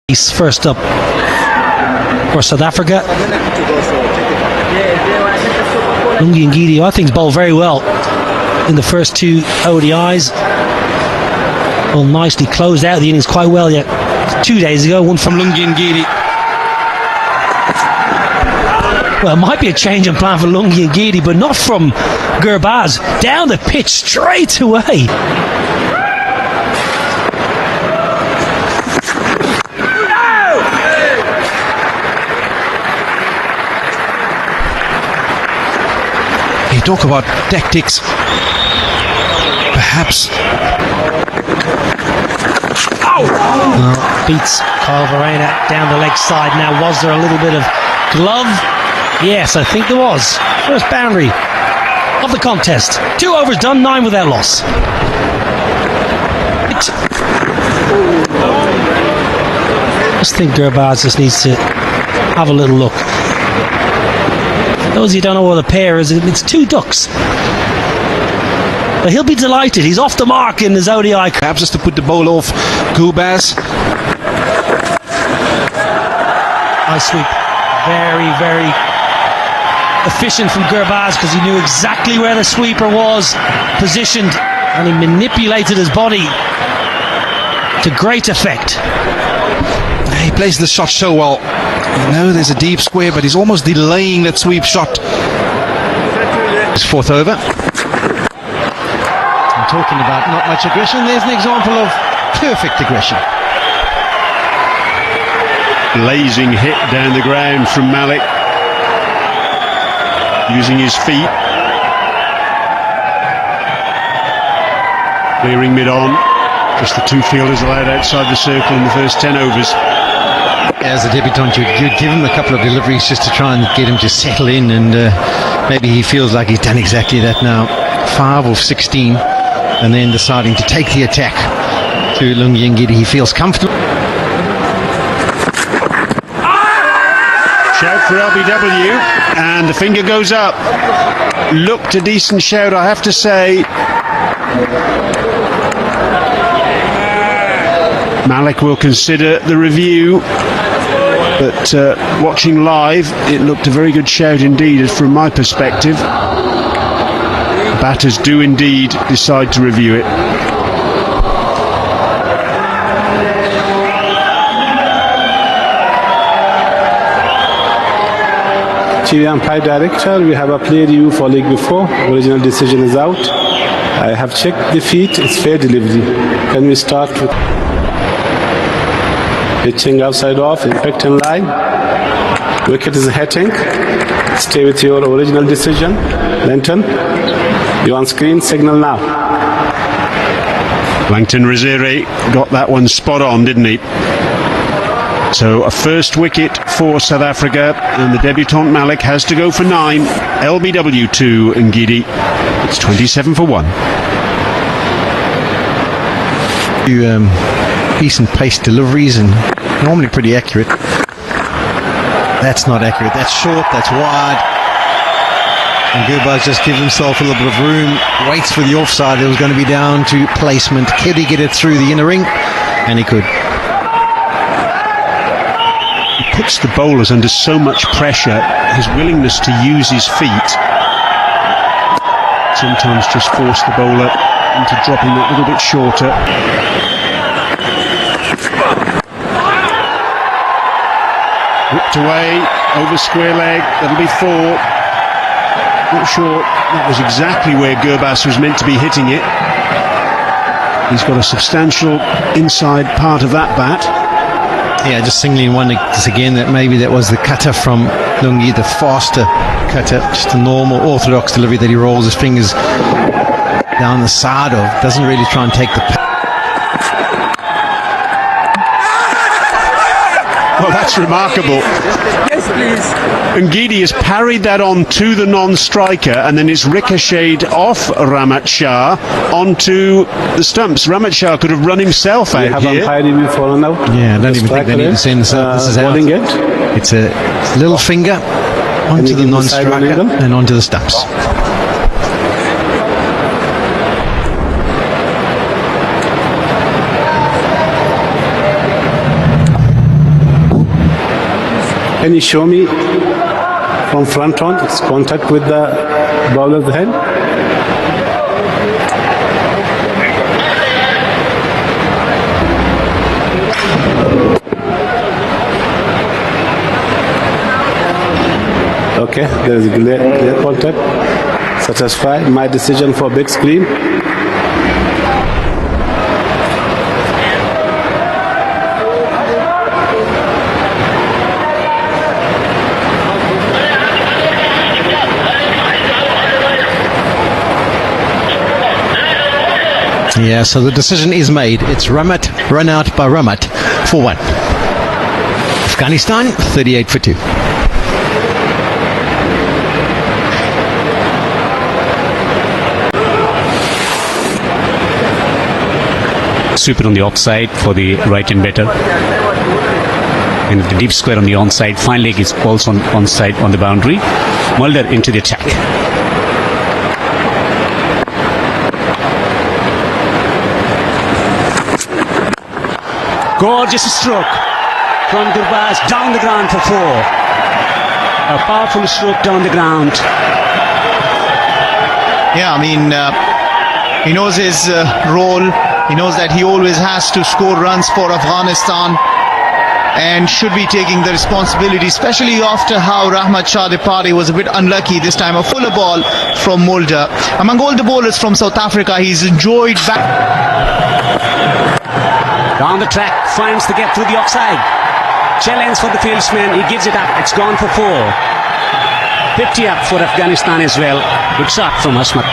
He's first up for South Africa. Lungi Ngidi, I think, bowled very well in the first two ODIs. Well, nicely closed out the innings quite well yet 2 days ago. One from Lungi Ngidi. Well, it might be a change in plan for Lungi Ngidi, but not from Gurbaz. Down the pitch straight away. You talk about tactics, perhaps. Beats Kyle Verreynne down the leg side now. Was there a little bit of glove? Yes, I think there was. First boundary of the contest. 2 overs done, 9 without loss. I just think Gurbaz just needs to have a little look. For those who don't know what a pair is, it's 2 ducks. But he'll be delighted. He's off the mark in his ODI. Perhaps just to put the ball off Gurbaz. Nice sweep. Very, very efficient from Gurbaz because he knew exactly where the sweeper was positioned and he manipulated his body to great effect. He plays the shot so well. You know, there's a deep square, but he's almost delaying that sweep shot. His 4th over. I'm talking about not much aggression. There's an example of perfect aggression. Blazing hit down the ground from Malik, using his feet, clearing mid-on. Just the 2 fielders allowed outside the circle in the first 10 overs. As a debutant, you'd give him a couple of deliveries just to try and get him to settle in, and maybe he feels like he's done exactly that now. 5 of 16, and then deciding to take the attack to Lungi Ngidi. He feels comfortable. Shout for LBW, and the finger goes up. Looked a decent shout, I have to say. Malik will consider the review, but watching live, it looked a very good shout indeed from my perspective. Batters do indeed decide to review it. Chief Umpire Director, we have a play review for leg before. Original decision is out. I have checked the feet. It's fair delivery. Can we start with pitching outside off, impact in line. Wicket is hitting. Stay with your original decision. Lenton, you on screen. Signal now. Langton Raziri got that one spot on, didn't he? So a first wicket for South Africa, and the debutant Malik has to go for 9. LBW 2 Ngidi. It's 27 for 1. Decent pace deliveries and normally pretty accurate. That's not accurate. That's short. That's wide. And Gurbaz just gives himself a little bit of room. Waits for the offside. It was going to be down to placement. Could he get it through the inner ring? And he could. Puts the bowlers under so much pressure. His willingness to use his feet sometimes just force the bowler into dropping that little bit shorter. Whipped away over square leg. That'll be 4. Not sure that was exactly where Gurbaz was meant to be hitting it. He's got a substantial inside part of that bat. Yeah, just singling one again that maybe that was the cutter from Lungi, the faster cutter, just a normal orthodox delivery that he rolls his fingers down the side of. Doesn't really try and take the Well, that's remarkable. Yes, please. Ngidi has parried that on to the non-striker, and then it's ricocheted off Ramat Shah onto the stumps. Ramat Shah could have run himself out have here. umpire review fallen out. Yeah, I don't even think they need to send this out. This is out. It's a little finger onto the non-striker and onto the stumps. Can you show me from front on? It's contact with the bowler's head. Okay, there is clear contact. Satisfied. My decision for big screen. Yeah, so the decision is made. It's Ramat, run out by Ramat for 1. Afghanistan 38 for 2. Sweep it on the offside for the right and better. And the deep square on the onside. Fine leg is also on onside on the boundary. Mulder into the attack. Gorgeous stroke from Gurbaz down the ground for 4. A powerful stroke down the ground. Yeah, I mean, he knows his role. He knows that he always has to score runs for Afghanistan and should be taking the responsibility, especially after how Rahmat Shah Depari was a bit unlucky this time. A fuller ball from Mulder. Among all the bowlers from South Africa, he's enjoyed back. Down the track, finds the gap through the offside. Challenge for the fieldsman, he gives it up. It's gone for 4. 50 up for Afghanistan as well. Good shot from Hashmat.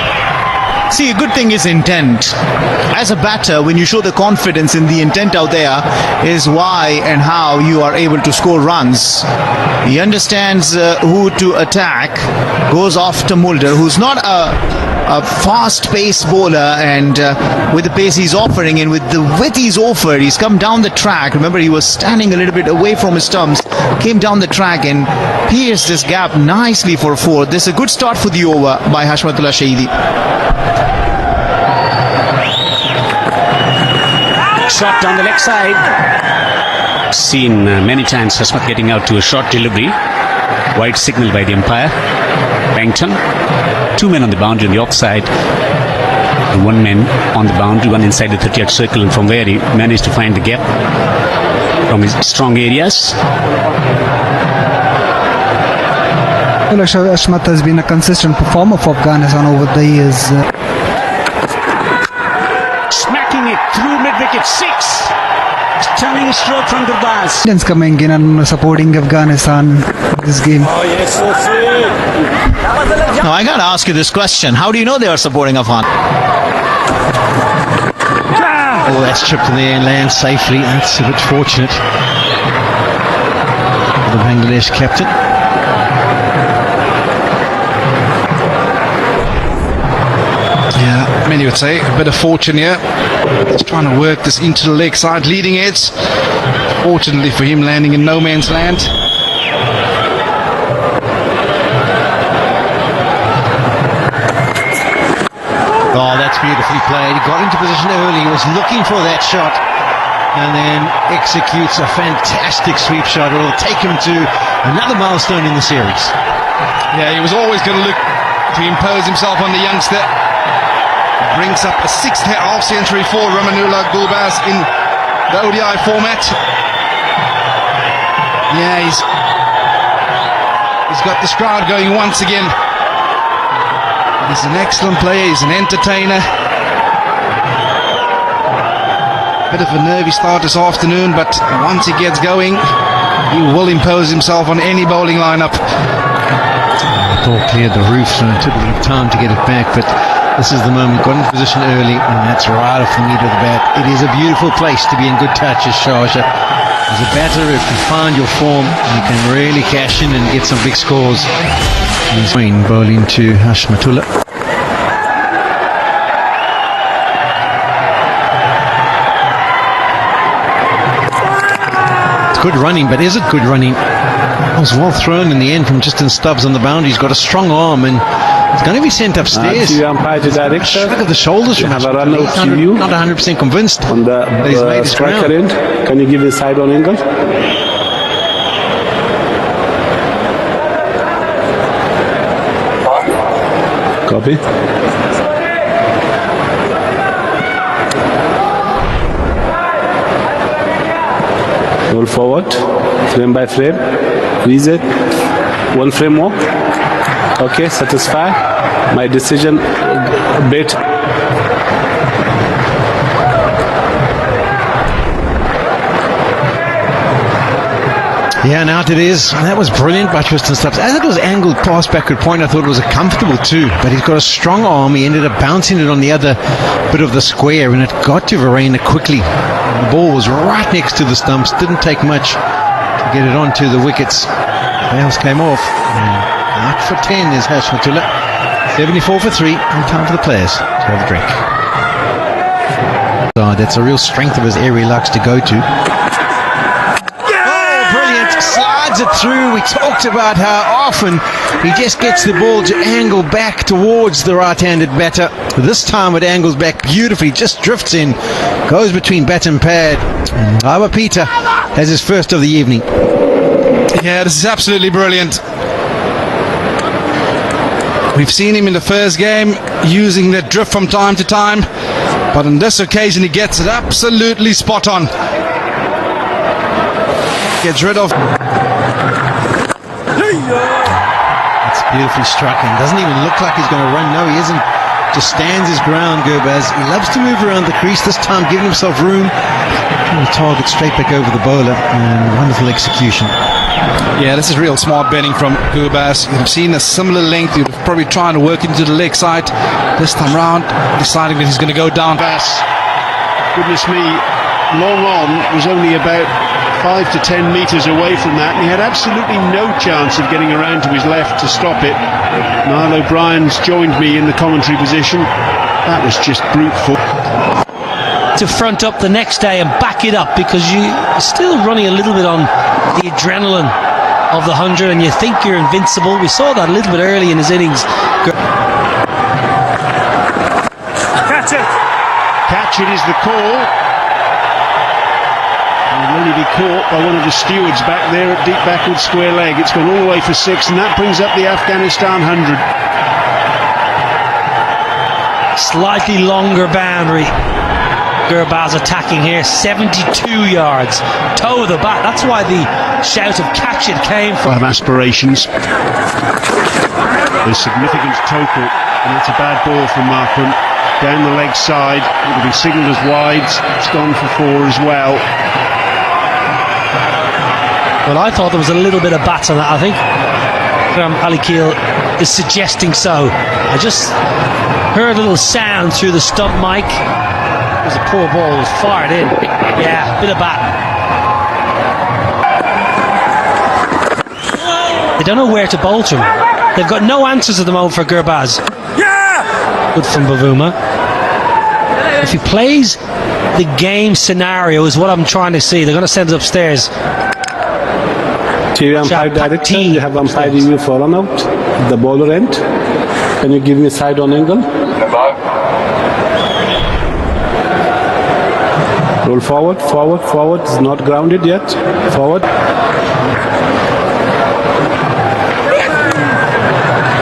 See, a good thing is intent. As a batter, when you show the confidence in the intent out there, is why and how you are able to score runs. He understands who to attack, goes after Mulder, who's not a fast-paced bowler, and with the pace he's offering and with the width he's offered, he's come down the track. Remember, he was standing a little bit away from his stumps, came down the track and pierced this gap nicely for 4. This is a good start for the over by Hashmatullah Shahidi. Shot down the leg side. Seen many times Hashmat getting out to a short delivery. Wide signal by the umpire. Bangton. 2 men on the boundary on the offside. And 1 man on the boundary, 1 inside the 30-yard circle, and from where he managed to find the gap from his strong areas. Hashmat has been a consistent performer for Afghanistan over the years. Smacking it through mid-wicket, 6. Stunning stroke from Gurbaz. Indians coming in and supporting Afghanistan in this game. Now, I gotta ask you this question. How do you know they are supporting Afghan? Oh, that's tripped in the air and lands safely. That's a bit fortunate for the Bangladesh captain. Yeah, many would say a bit of fortune here. He's trying to work this into the leg side, leading it. Fortunately for him, landing in no man's land. Oh, that's beautifully played. He got into position early. He was looking for that shot and then executes a fantastic sweep shot. It will take him to another milestone in the series. Yeah, he was always going to look to impose himself on the youngster. Brings up a 6th half century for Ramanullah Gurbaz in the ODI format. Yeah, he's got this crowd going once again. He's an excellent player, he's an entertainer. Bit of a nervy start this afternoon, but once he gets going, he will impose himself on any bowling lineup. The ball cleared the roof, so it took a bit of time to get it back, but this is the moment. Got into position early, and that's right off the meat of the bat. It is a beautiful place to be in good touch as Sharjah. As a batter, if you find your form, you can really cash in and get some big scores. He's bowling to Hashmatullah. It's good running, but is it good running? It was well thrown in the end from just in stubs on the boundary. He's got a strong arm and it's going to be sent upstairs. Shrug of the shoulders from Hashmatullah. Not 100% convinced On the he's made his striker ground. end, can you give the side on angle? Copy. Roll forward, frame by frame. Reset. One frame more. Okay, satisfy. My decision bit. Yeah, and out it is. And that was brilliant by Tristan Stubbs. As it was angled past backward point, I thought it was a comfortable two, but he's got a strong arm. He ended up bouncing it on the other bit of the square, and it got to Verena quickly. The ball was right next to the stumps. Didn't take much to get it onto the wickets. The else came off. Out for 10 is Hashmatullah. 74 for 3, and time for the players to have a drink. That's a real strength of his area he likes to go to. Slides it through. We talked about how often he just gets the ball to angle back towards the right-handed batter. This time it angles back beautifully, just drifts in, goes between bat and pad. And Baba Peter has his first of the evening. Yeah, this is absolutely brilliant. We've seen him in the first game using the drift from time to time, but on this occasion he gets it absolutely spot on. Gets rid of. It's beautifully struck and doesn't even look like he's going to run. No, he isn't. Just stands his ground, Gurbaz. He loves to move around the crease, this time giving himself room. And the target straight back over the bowler, and wonderful execution. Yeah, this is real smart betting from Gurbaz. You've seen a similar length. You're probably trying to work into the leg side. This time round, deciding that he's going to go down. Goodness me, long on was only about 5 to 10 metres away from that, and he had absolutely no chance of getting around to his left to stop it. Niall O'Brien's joined me in the commentary position. That was just brute force. To front up the next day and back it up, because you're still running a little bit on the adrenaline of the 100 and you think you're invincible. We saw that a little bit early in his innings. Catch it! Catch it is the call. Will only be caught by one of the stewards back there at deep backward square leg. It's gone all the way for 6, and that brings up the Afghanistan 100. Slightly longer boundary. Gurbaz attacking here, 72 yards. Toe of the bat. That's why the shout of catch it came from. Have aspirations. There's significant total, and that's a bad ball from Markham. Down the leg side, it will be signalled as wides. It's gone for 4 as well. Well, I thought there was a little bit of bat on that. I think Ali Keel is suggesting so. I just heard a little sound through the stump mic. It was a poor ball, it was fired in. Yeah, bit of bat. They don't know where to bowl to him. They've got no answers at the moment for Gurbaz. Yeah! Good from Bavuma. If he plays the game scenario is what I'm trying to see. They're going to send us upstairs. TV umpire director, you have umpire review for run out, the bowler end. Can you give me side on angle? Roll forward, forward, forward. It's not grounded yet. Forward.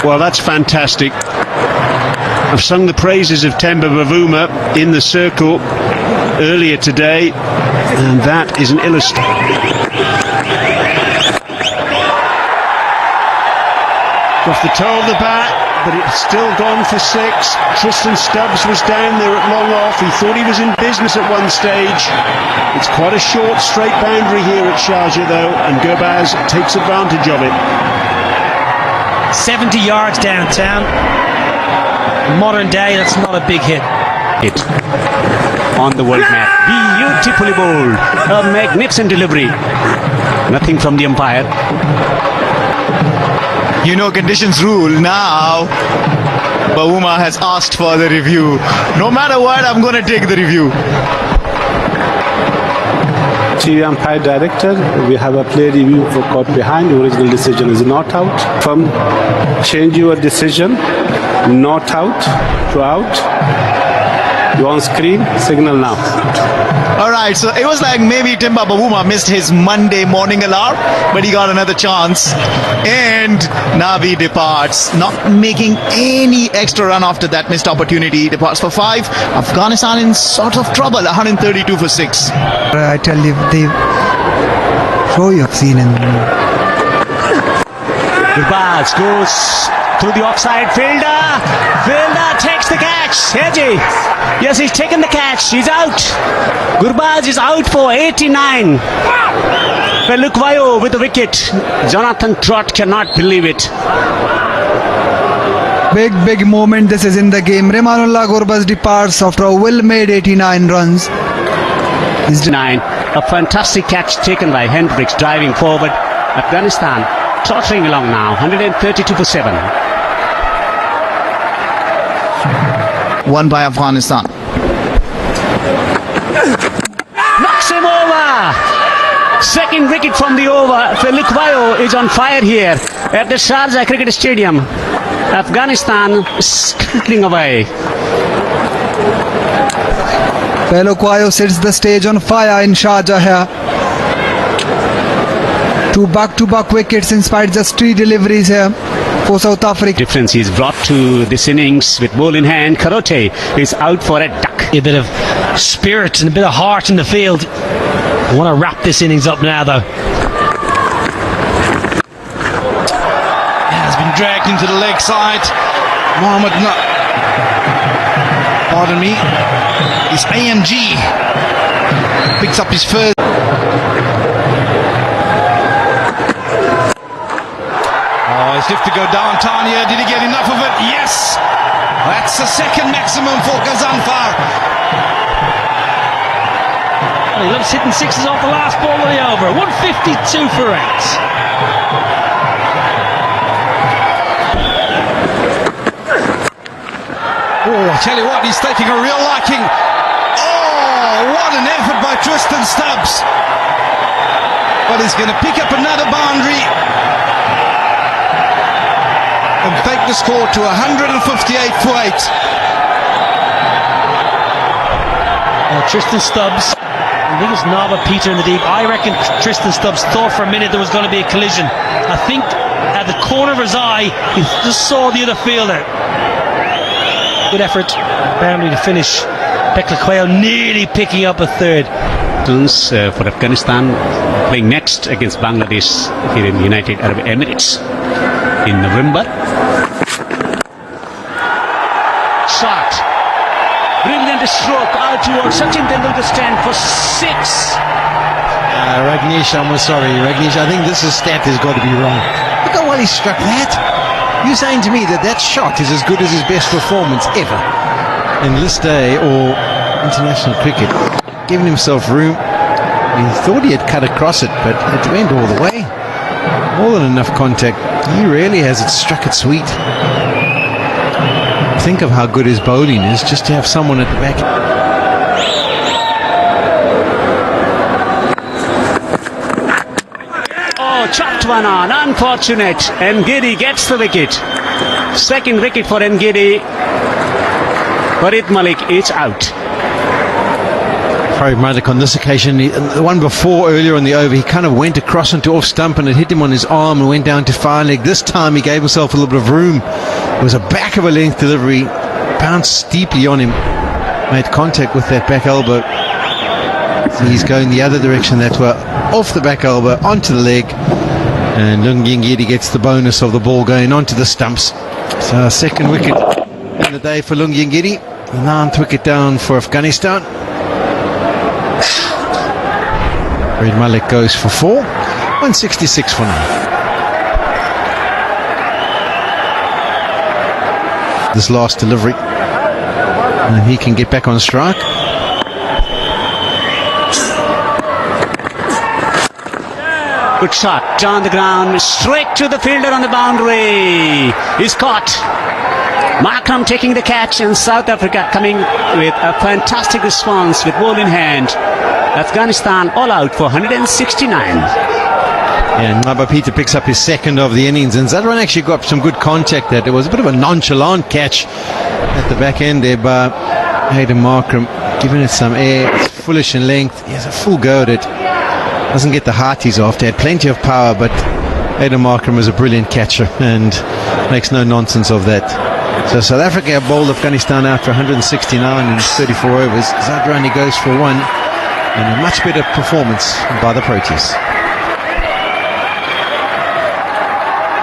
Well, that's fantastic. I've sung the praises of Temba Bavuma in the circle earlier today, and that is an illustration. Off the toe of the bat, but it's still gone for 6. Tristan Stubbs was down there at long off. He thought he was in business at one stage. It's quite a short, straight boundary here at Sharjah, though, and Gurbaz takes advantage of it. 70 yards downtown. In modern day, that's not a big hit. Hit on the world map. Beautifully bowled. A magnificent delivery. Nothing from the umpire. You know, conditions rule now. Bavuma has asked for the review. No matter what, I'm going to take the review. TV umpire director, we have a play review for caught behind. The original decision is not out. From change your decision, not out to out. You on screen, signal now. All right, so it was like maybe Timba Babuma missed his Monday morning alarm, but he got another chance. And Nabi departs, not making any extra run after that missed opportunity. Departs for 5. Afghanistan in sort of trouble, 132 for 6. I tell you, the show you have seen in Gurbaz goes through the offside. Fielder takes the catch. Heji. Yes, he's taken the catch. He's out. Gurbaz is out for 89. Pelukwayo with the wicket. Jonathan Trott cannot believe it. big moment this is in the game. Remanullah Gurbaz departs after a well-made 89 runs. He's 9. A fantastic catch taken by Hendricks driving forward. Afghanistan tottering along now. 132 for 7. Won by Afghanistan. Knocks him over. Second wicket from the over. Pelukwayo is on fire here at the Sharjah Cricket Stadium. Afghanistan scuttling away. Pelukwayo sets the stage on fire in Sharjah here. 2 back-to-back wickets in spite just 3 deliveries here for South Africa. Difference is brought to this innings with ball in hand. Karote is out for a duck. A bit of spirit and a bit of heart in the field. I want to wrap this innings up now, though. Has been dragged into the leg side. Mohammed pardon me, his AMG picks up his first. Oh, it's left to go down. Tanya, did he get enough of it? Yes! That's the second maximum for Ghazanfar. He loves hitting sixes off the last ball of the over. 152 for 8. Oh, I tell you what, he's taking a real liking. Oh, what an effort by Tristan Stubbs. But he's going to pick up another boundary and take the score to 158 for 8. Tristan Stubbs, I think it's Nava Peter in the deep. I reckon Tristan Stubbs thought for a minute there was going to be a collision. I think at the corner of his eye, he just saw the other fielder. Good effort, boundary to finish. Pelukwayo nearly picking up a third. For Afghanistan playing next against Bangladesh here in the United Arab Emirates in November. Shot. Brilliant stroke out towards Sachin Tendulkar's stand for 6. Ragnish, I'm sorry, Ragnish, I think this stat has got to be wrong. Look how well he struck that. You're saying to me that shot is as good as his best performance ever in List A or international cricket. Giving himself room. He thought he had cut across it, but it went all the way. More than enough contact. He really has struck it sweet. Think of how good his bowling is just to have someone at the back. Oh, chopped one on. Unfortunate. Ngidi gets the wicket. Second wicket for Ngidi. Farid Malik is out. Farid Malik on this occasion, the one before earlier on the over, he kind of went across into off stump and it hit him on his arm and went down to fire leg. This time he gave himself a little bit of room. It was a back of a length delivery, bounced steeply on him, made contact with that back elbow. So he's going the other direction, that way, off the back elbow, onto the leg, and Lungi Ngidi gets the bonus of the ball going onto the stumps. So second wicket in the day for Lungi Ngidi, the 9th wicket down for Afghanistan. Farid Malik goes for 4, 166 for 9. This last delivery, and he can get back on strike. Good shot down the ground, straight to the fielder on the boundary. He's caught. Mach taking the catch, and South Africa coming with a fantastic response with ball in hand. Afghanistan all out for 169. And Naba Peter picks up his second of the innings, and Zadran actually got some good contact there. It was a bit of a nonchalant catch at the back end there by Hayden Markram. giving it some air. It's foolish in length. He has a full go at it. Doesn't get the height he's after. Had plenty of power, but Aidan Markham is a brilliant catcher and makes no nonsense of that. So South Africa have bowled Afghanistan out for 169 in 34 overs. Zadra only goes for one, and a much better performance by the Proteas.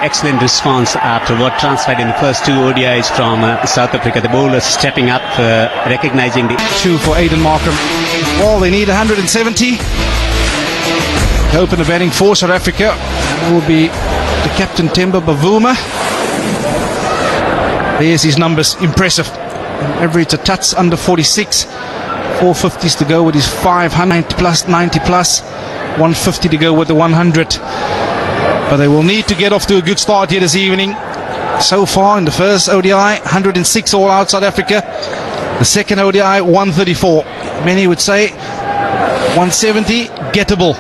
Excellent response after what transpired in the first two ODIs from South Africa. The bowlers stepping up, recognizing the... Two for Aidan Markham. Well, they need 170. To open the batting for South Africa will be the captain Temba Bavuma. There's his numbers, impressive. Average a touch under 46. 450s to go with his 500 plus, 90 plus. 150 to go with the 100. But they will need to get off to a good start here this evening. So far in the first ODI, 106 all out South Africa. The second ODI, 134. Many would say 170, gettable.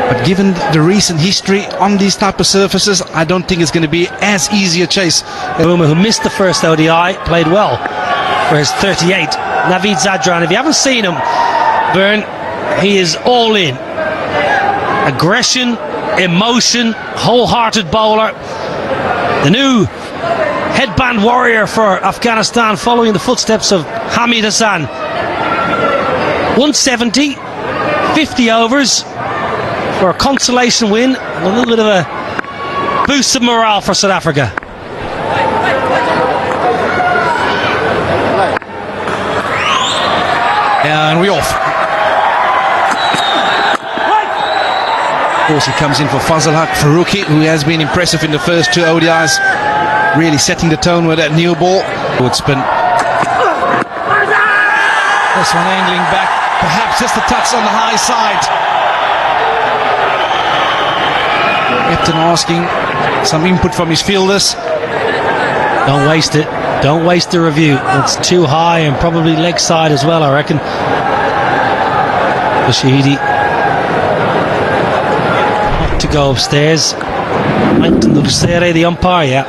But given the recent history on these type of surfaces, I don't think it's going to be as easy a chase. Bavuma, who missed the first ODI, played well for his 38. Naveed Zadran, if you haven't seen him, Byrne, he is all in. Aggression, emotion, wholehearted bowler. The new headband warrior for Afghanistan, following the footsteps of Hamid Hassan. 170, 50 overs for a consolation win, and a little bit of a boost of morale for South Africa. And we're off. Of course, he comes in for Fazal Haq Faruqi, who has been impressive in the first two ODIs, really setting the tone with that new ball. Good spin. This one angling back, perhaps just a touch on the high side. Captain asking some input from his fielders. Don't waste it. Don't waste the review. It's too high and probably leg side as well, I reckon. The Shahidi. To go upstairs. Langton Lucere, the umpire, yeah.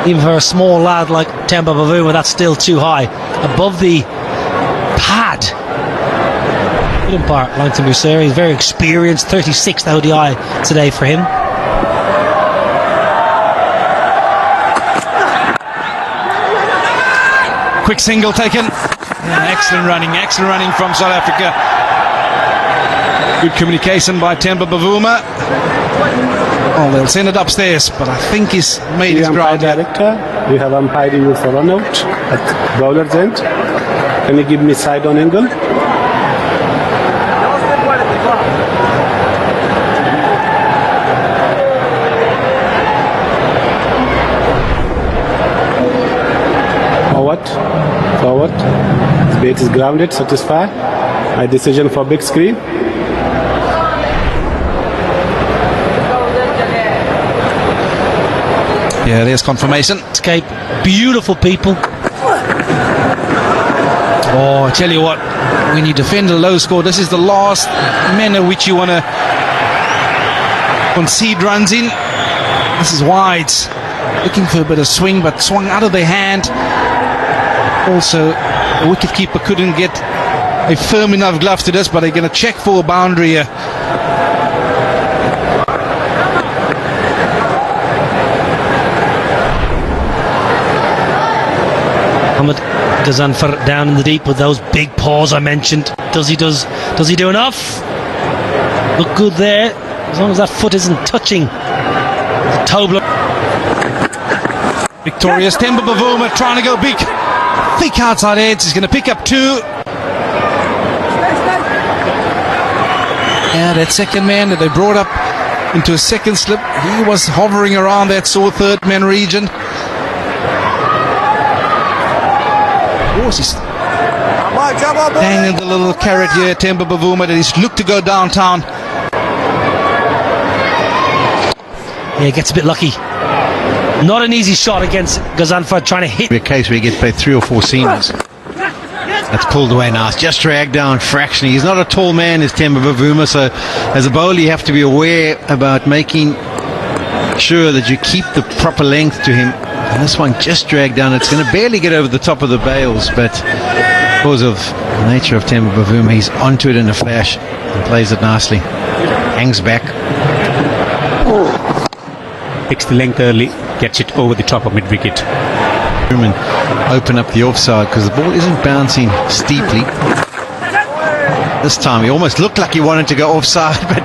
Even for a small lad like Temba Bavuma, that's still too high. Above the pad. Good umpire, Langton Lucere. He's very experienced. 36th ODI today for him. Quick single taken. Yeah, excellent running from South Africa. Good communication by Temba Bavuma. Oh, they'll send it upstairs, but I think he's made his ground. Director, we have umpiring you for run out at bowler's end. Can you give me side on angle? Forward. The bait is grounded, satisfy. My decision for big screen. Yeah, there's confirmation. Escape. Beautiful people. Oh, I tell you what, when you defend a low score, this is the last manner which you want to concede runs in. This is wide. Looking for a bit of swing, but swung out of their hand. Also, the wicketkeeper couldn't get a firm enough glove to this, but they're going to check for a boundary here. Ahmed Ghazanfar down in the deep with those big paws I mentioned. Does he do enough? Look good there, as long as that foot isn't touching the toe block. Victorious Temba Bavuma trying to go big. Thick outside edge. He's going to pick up two. Yeah, that second man that they brought up into a second slip, he was hovering around that sore third man region. Of course, he's hanging the little carrot here, Temba Bavuma, that he's looked to go downtown. Yeah, he gets a bit lucky. Not an easy shot against Ghazanfar, trying to hit. A case where he gets played 3 or 4 seamers. That's pulled away now. It's just dragged down fractionally. He's not a tall man, is Temba Bavuma, so as a bowler you have to be aware about making sure that you keep the proper length to him And this one just dragged down. It's going to barely get over the top of the bales, but because of the nature of Temba Bavuma, he's onto it in a flash and plays it nicely. Hangs back. Picks the length early, gets it over the top of mid-wicket. And open up the offside because the ball isn't bouncing steeply. This time he almost looked like he wanted to go offside, but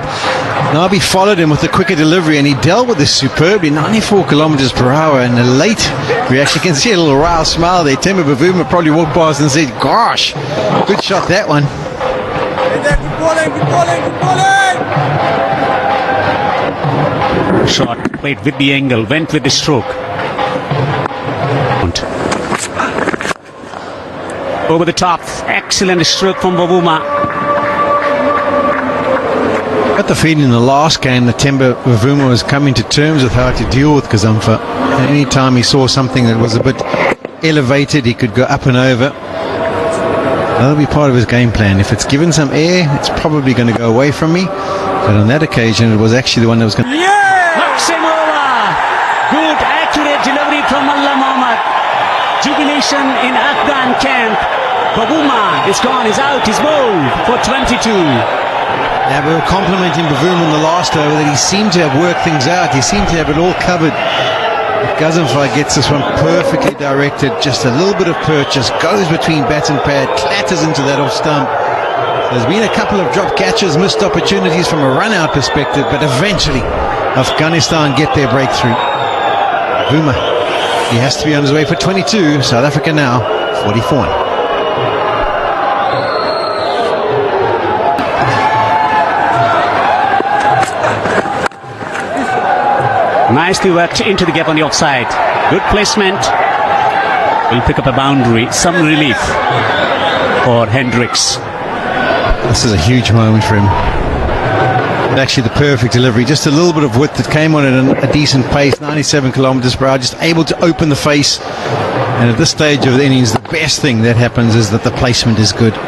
Nabi followed him with a quicker delivery and he dealt with this superbly. 94 kilometers per hour, and a late reaction. You can see a little row smile there. Temba Bavuma probably walked past and said, gosh, good shot that one. Shot played with the angle, went with the stroke. Over the top, excellent stroke from Bavuma. Got the feeling in the last game that Temba Bavuma was coming to terms with how to deal with Kazumfa. And any time he saw something that was a bit elevated, he could go up and over. That'll be part of his game plan. If it's given some air, it's probably going to go away from me. But on that occasion, it was actually the one that was going to... Knocks him over. Good, accurate delivery from Allah Muhammad. Jubilation in Afghan camp. Bavuma is gone, is out, he's bowled for 22. Yeah, we were complimenting Bavuma in the last over that he seemed to have worked things out. He seemed to have it all covered. Kazumfa gets this one perfectly directed. Just a little bit of purchase. Goes between bat and pad. Clatters into that off stump. There's been a couple of drop catches, missed opportunities from a run-out perspective, but eventually Afghanistan get their breakthrough. Bavuma, he has to be on his way for 22. South Africa now 44. Nicely worked into the gap on the offside. Good placement. Will pick up a boundary. Some relief for Hendricks. This is a huge moment for him. Actually, the perfect delivery. Just a little bit of width that came on at a decent pace. 97 kilometers per hour. Just able to open the face. And at this stage of the innings, the best thing that happens is that the placement is good.